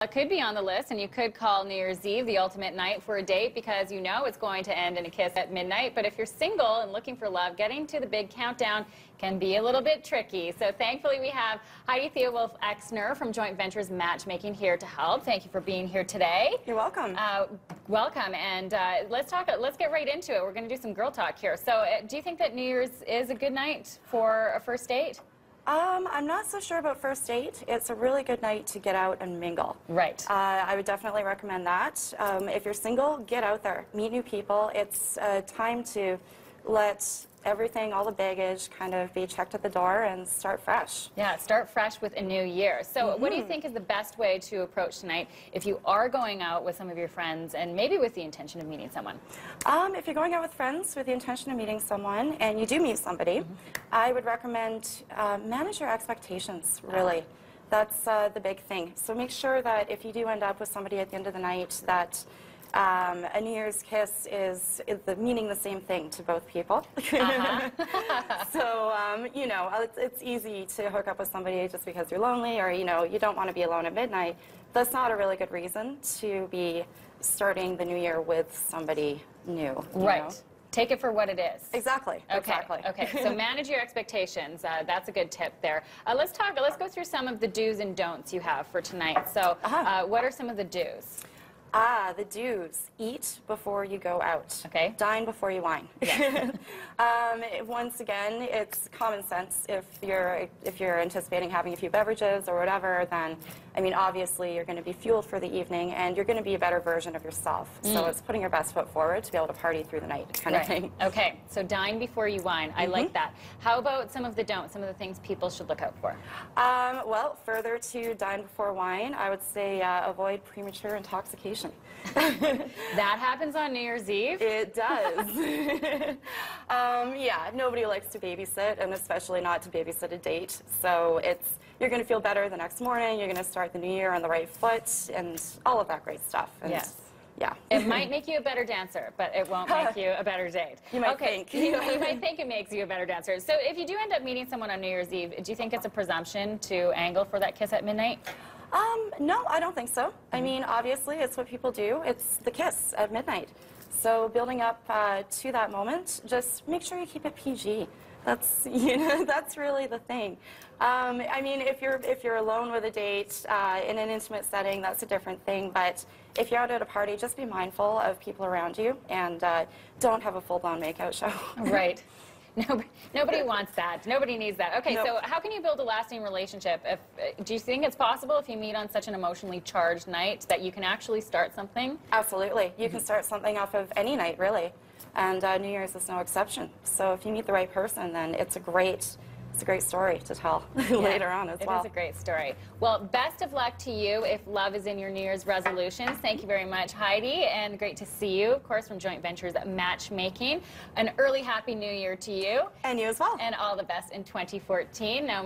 It could be on the list, and you could call New Year's Eve the ultimate night for a date because you know it's going to end in a kiss at midnight. But if you're single and looking for love, getting to the big countdown can be a little bit tricky. So thankfully we have Heidi Theowulf-Exner from Joint Ventures Matchmaking here to help. Thank you for being here today. You're welcome. Welcome, and let's get right into it. We're going to do some girl talk here. So do you think that New Year's is a good night for a first date? I'm not so sure about first date. It's a really good night to get out and mingle. Right. I would definitely recommend that. If you're single, get out there, meet new people. It's time to let everything, all the baggage, kind of be checked at the door and start fresh. Yeah, start fresh with a new year. So what do you think is the best way to approach tonight if you are going out with some of your friends and maybe with the intention of meeting someone? If you're going out with friends with the intention of meeting someone and you do meet somebody, I would recommend manage your expectations, really. That's the big thing. So make sure that if you do end up with somebody at the end of the night, that a New Year's kiss is meaning the same thing to both people. So, you know, it's easy to hook up with somebody just because you're lonely or, you know, you don't want to be alone at midnight. That's not a really good reason to be starting the new year with somebody new. Right. Know? Take it for what it is. Exactly. Okay. Exactly. Okay. So manage your expectations. That's a good tip there. Let's go through some of the do's and don'ts you have for tonight. So, what are some of the do's? The do's. Eat before you go out. Okay. Dine before you wine. Yes. Once again, it's common sense. If you're anticipating having a few beverages or whatever, then, I mean, obviously you're going to be fueled for the evening and you're going to be a better version of yourself. So it's putting your best foot forward to be able to party through the night kind of thing. Okay. So dine before you wine. I like that. How about some of the don'ts, some of the things people should look out for? Well, further to dine before wine, I would say avoid premature intoxication. That happens on New Year's Eve? It does. Yeah, nobody likes to babysit, and especially not to babysit a date. So you're going to feel better the next morning, you're going to start the new year on the right foot, and all of that great stuff. And yes. Yeah. It might make you a better dancer, but it won't make you a better date. You might think. You might think it makes you a better dancer. So if you do end up meeting someone on New Year's Eve, do you think it's a presumption to angle for that kiss at midnight? No, I don't think so. I mean, obviously, it's what people do. It's the kiss at midnight. So building up to that moment, just make sure you keep it PG. That's, you know, that's really the thing. I mean, if you're alone with a date in an intimate setting, that's a different thing. But if you're out at a party, just be mindful of people around you and don't have a full-blown makeout show. Right. Nobody wants that. Nobody needs that. Okay, so how can you build a lasting relationship? Do you think it's possible if you meet on such an emotionally charged night that you can actually start something? Absolutely. You can start something off of any night, really. And New Year's is no exception. So if you meet the right person, then it's a great story to tell later on as well. It is a great story. Well, best of luck to you if love is in your New Year's resolutions. Thank you very much, Heidi, and great to see you, of course, from Joint Ventures Matchmaking. An early Happy New Year to you. And you as well. And all the best in 2014. Now,